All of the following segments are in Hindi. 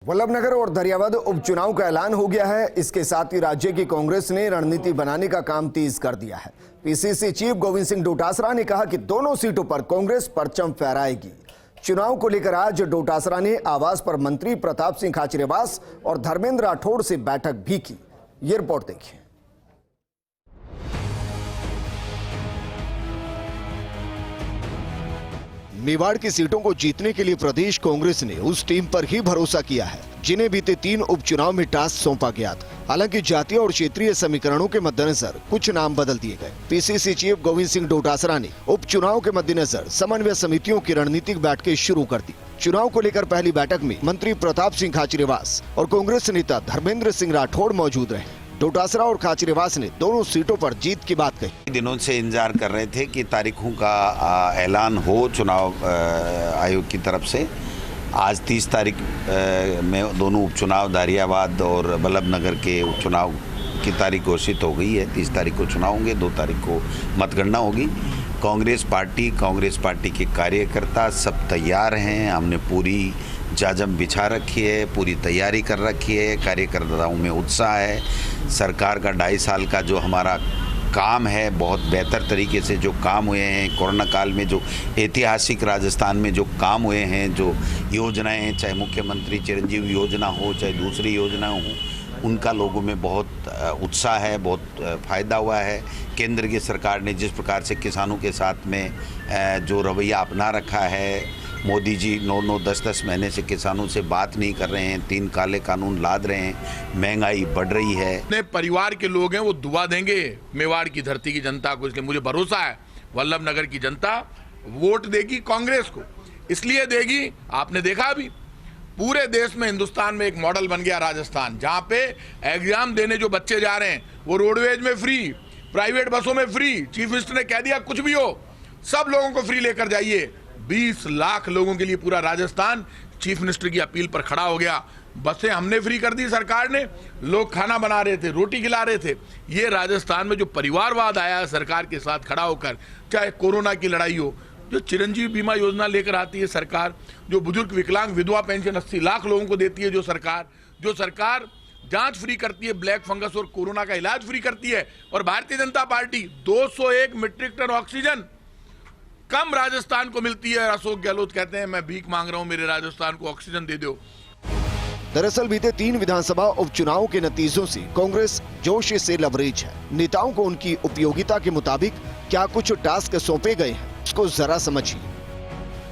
वल्लभनगर और दरियावद उपचुनाव का ऐलान हो गया है। इसके साथ ही राज्य की कांग्रेस ने रणनीति बनाने का काम तेज कर दिया है। पीसीसी चीफ गोविंद सिंह डोटासरा ने कहा कि दोनों सीटों पर कांग्रेस परचम फहराएगी। चुनाव को लेकर आज डोटासरा ने आवास पर मंत्री प्रताप सिंह खाचरियावास और धर्मेंद्र राठौड़ से बैठक भी की। ये रिपोर्ट देखिए। मेवाड़ की सीटों को जीतने के लिए प्रदेश कांग्रेस ने उस टीम पर ही भरोसा किया है जिन्हें बीते 3 उपचुनाव में टास्क सौंपा गया था। हालांकि जातीय और क्षेत्रीय समीकरणों के मद्देनजर कुछ नाम बदल दिए गए। पीसीसी चीफ गोविंद सिंह डोटासरा ने उपचुनाव के मद्देनजर समन्वय समितियों की रणनीतिक बैठकें शुरू कर दी। चुनाव को लेकर पहली बैठक में मंत्री प्रताप सिंह खाचरियावास और कांग्रेस नेता धर्मेंद्र सिंह राठौड़ मौजूद रहे। डोटासरा और खाचरियावास ने दोनों सीटों पर जीत की बात कही। दिनों से इंतजार कर रहे थे कि तारीखों का ऐलान हो चुनाव आयोग की तरफ से। आज 30 तारीख में दोनों उपचुनाव दरियावाद और वल्लभनगर के उपचुनाव की तारीख घोषित हो गई है। 30 तारीख को चुनाव होंगे, 2 तारीख को मतगणना होगी। कांग्रेस पार्टी के कार्यकर्ता सब तैयार हैं। हमने पूरी जाजम बिछा रखी है, पूरी तैयारी कर रखी है। कार्यकर्ताओं में उत्साह है। सरकार का 2.5 साल का जो हमारा काम है, बहुत बेहतर तरीके से जो काम हुए हैं, कोरोना काल में जो ऐतिहासिक राजस्थान में जो काम हुए हैं, जो योजनाएं हैं, चाहे मुख्यमंत्री चिरंजीवी योजना हो, चाहे दूसरी योजना हो, उनका लोगों में बहुत उत्साह है, बहुत फ़ायदा हुआ है। केंद्र की सरकार ने जिस प्रकार से किसानों के साथ में जो रवैया अपना रखा है, मोदी जी 9-9, 10-10 महीने से किसानों से बात नहीं कर रहे हैं, 3 काले कानून लाद रहे हैं, महंगाई बढ़ रही है। अपने परिवार के लोग हैं, वो दुआ देंगे मेवाड़ की धरती की जनता को। इसलिए मुझे भरोसा है वल्लभनगर की जनता वोट देगी कांग्रेस को। इसलिए देगी, आपने देखा अभी पूरे देश में, हिंदुस्तान में एक मॉडल बन गया राजस्थान, जहां पे एग्जाम देने जो बच्चे जा रहे हैं वो रोडवेज में फ्री, प्राइवेट बसों में फ्री। चीफ मिनिस्टर ने कह दिया कुछ भी हो सब लोगों को फ्री लेकर जाइए। 20 लाख लोगों के लिए पूरा राजस्थान चीफ मिनिस्टर की अपील पर खड़ा हो गया। बसें हमने फ्री कर दी सरकार ने, लोग खाना बना रहे थे, रोटी खिला रहे थे। ये राजस्थान में जो परिवारवाद आया है सरकार के साथ खड़ा होकर, चाहे कोरोना की लड़ाई हो, जो चिरंजीवी बीमा योजना लेकर आती है सरकार, जो बुजुर्ग विकलांग विधवा पेंशन 80 लाख लोगों को देती है जो सरकार जांच फ्री करती है, ब्लैक फंगस और कोरोना का इलाज फ्री करती है। और Bharatiya Janata party 201 metric ton oxygen कम राजस्थान को मिलती है। अशोक गहलोत कहते हैं मैं भीख मांग रहा हूं, मेरे राजस्थान को ऑक्सीजन दे दो। दरअसल बीते 3 विधानसभा उपचुनाव के नतीजों से कांग्रेस जोश से लबरेज है। नेताओं को उनकी उपयोगिता के मुताबिक क्या कुछ टास्क सौंपे गए हैं, उसको जरा समझिए।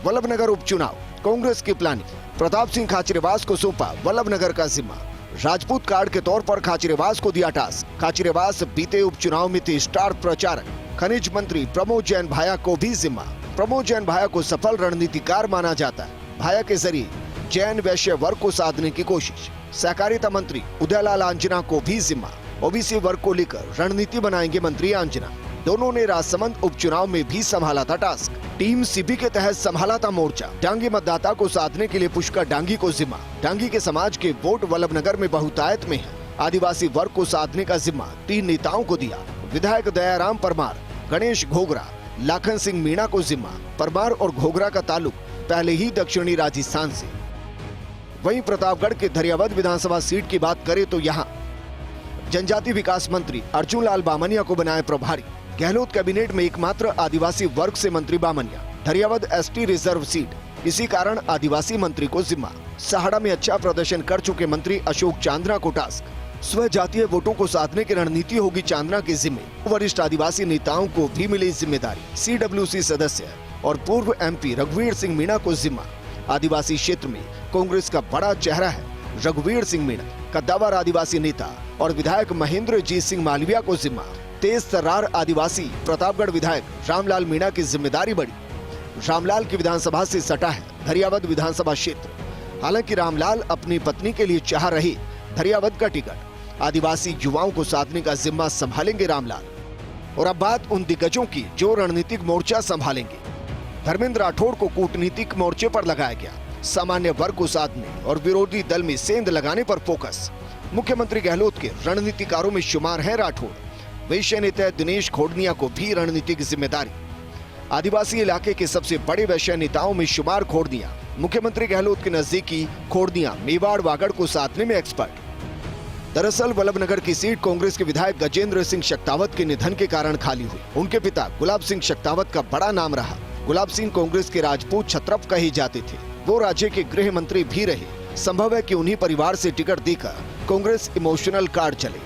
वल्लभनगर उपचुनाव कांग्रेस की प्लानिंग। प्रताप सिंह खाचरियावास को सौंपा वल्लभनगर का जिम्मा। राजपूत कार्ड के तौर पर खाचरियावास को दिया टास्क। खाचरियावास बीते उपचुनाव में थे स्टार प्रचारक। खनिज मंत्री प्रमोद जैन भाया को भी जिम्मा। प्रमोद जैन भाया को सफल रणनीतिकार माना जाता है। भाया के जरिए जैन वैश्य वर्ग को साधने की कोशिश। सहकारिता मंत्री उदयलाल आंजना को भी जिम्मा। ओबीसी वर्ग को लेकर रणनीति बनाएंगे मंत्री आंजना। दोनों ने राजसमंद उपचुनाव में भी संभाला था टास्क। टीम सीबी के तहत संभाला था मोर्चा। डांगी मतदाता को साधने के लिए पुष्कर डांगी को जिम्मा। डांगी के समाज के वोट वल्लभनगर में बहुतायत में है। आदिवासी वर्ग को साधने का जिम्मा 3 नेताओं को दिया। विधायक दयाराम परमार, गणेश घोगरा, लाखन सिंह मीणा को जिम्मा। परमार और घोगरा का ताल्लुक पहले ही दक्षिणी राजस्थान से। वहीं प्रतापगढ़ के दरियावद विधानसभा सीट की बात करें तो यहाँ जनजाति विकास मंत्री अर्जुन लाल बामनिया को बनाए प्रभारी। गहलोत कैबिनेट में एकमात्र आदिवासी वर्ग से मंत्री बामनिया। दरियावद एसटी रिजर्व सीट, इसी कारण आदिवासी मंत्री को जिम्मा। सहाड़ा में अच्छा प्रदर्शन कर चुके मंत्री अशोक चांद्रा को टास्क। स्व जातीय वोटों को साधने की रणनीति होगी चांद्रा के जिम्मे। वरिष्ठ आदिवासी नेताओं को भी मिली जिम्मेदारी। सीडब्ल्यूसी सदस्य और पूर्व एमपी रघुवीर सिंह मीणा को जिम्मा। आदिवासी क्षेत्र में कांग्रेस का बड़ा चेहरा है रघुवीर सिंह मीणा। कद्दावर आदिवासी नेता और विधायक महेंद्र जीत सिंह मालविया को जिम्मा। तेज तर्रार आदिवासी प्रतापगढ़ विधायक रामलाल मीणा की जिम्मेदारी बढ़ी। रामलाल की विधानसभा से सटा है दरियावद विधानसभा क्षेत्र। हालांकि रामलाल अपनी पत्नी के लिए चाह रहे दरियावद का टिकट। आदिवासी युवाओं को साधने का जिम्मा संभालेंगे रामलाल। और अब बात उन दिग्गजों की जो रणनीतिक मोर्चा संभालेंगे। धर्मेंद्र राठौड़ को कूटनीतिक मोर्चे पर लगाया गया। सामान्य वर्ग को साधने और विरोधी दल में सेंध लगाने पर फोकस। मुख्यमंत्री गहलोत के रणनीतिकारों में शुमार है राठौड़। वैश्य नेता दिनेश खोडनिया को भी रणनीतिक जिम्मेदारी। आदिवासी इलाके के सबसे बड़े वैश्य नेताओं में शुमार खोडनिया। मुख्यमंत्री गहलोत के नजदीकी खोड़दिया मेवाड़ वागड़ को साधने में एक्सपर्ट। दरअसल वल्लभनगर की सीट कांग्रेस के विधायक गजेंद्र सिंह शक्तावत के निधन के कारण खाली हुई। उनके पिता गुलाब सिंह शक्तावत का बड़ा नाम रहा। गुलाब सिंह कांग्रेस के राजपूत छत्रप कहे जाते थे। वो राज्य के गृह मंत्री भी रहे। संभव है कि उन्हीं परिवार से टिकट देकर कांग्रेस इमोशनल कार्ड चले।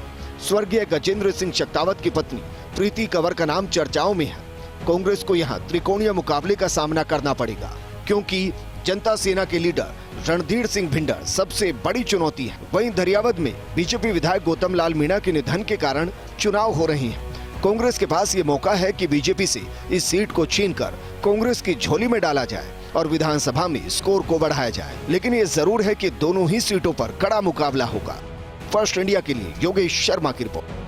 स्वर्गीय गजेंद्र सिंह शक्तावत की पत्नी प्रीति कंवर का नाम चर्चाओं में है। कांग्रेस को यहाँ त्रिकोणीय मुकाबले का सामना करना पड़ेगा, क्योंकि जनता सेना के लीडर रणधीर सिंह भिंडर सबसे बड़ी चुनौती है। वहीं दरियावद में बीजेपी विधायक गौतम लाल मीणा के निधन के कारण चुनाव हो रहे हैं। कांग्रेस के पास ये मौका है कि बीजेपी से इस सीट को छीनकर कांग्रेस की झोली में डाला जाए और विधानसभा में स्कोर को बढ़ाया जाए। लेकिन ये जरूर है कि दोनों ही सीटों पर कड़ा मुकाबला होगा। फर्स्ट इंडिया के लिए योगेश शर्मा की रिपोर्ट।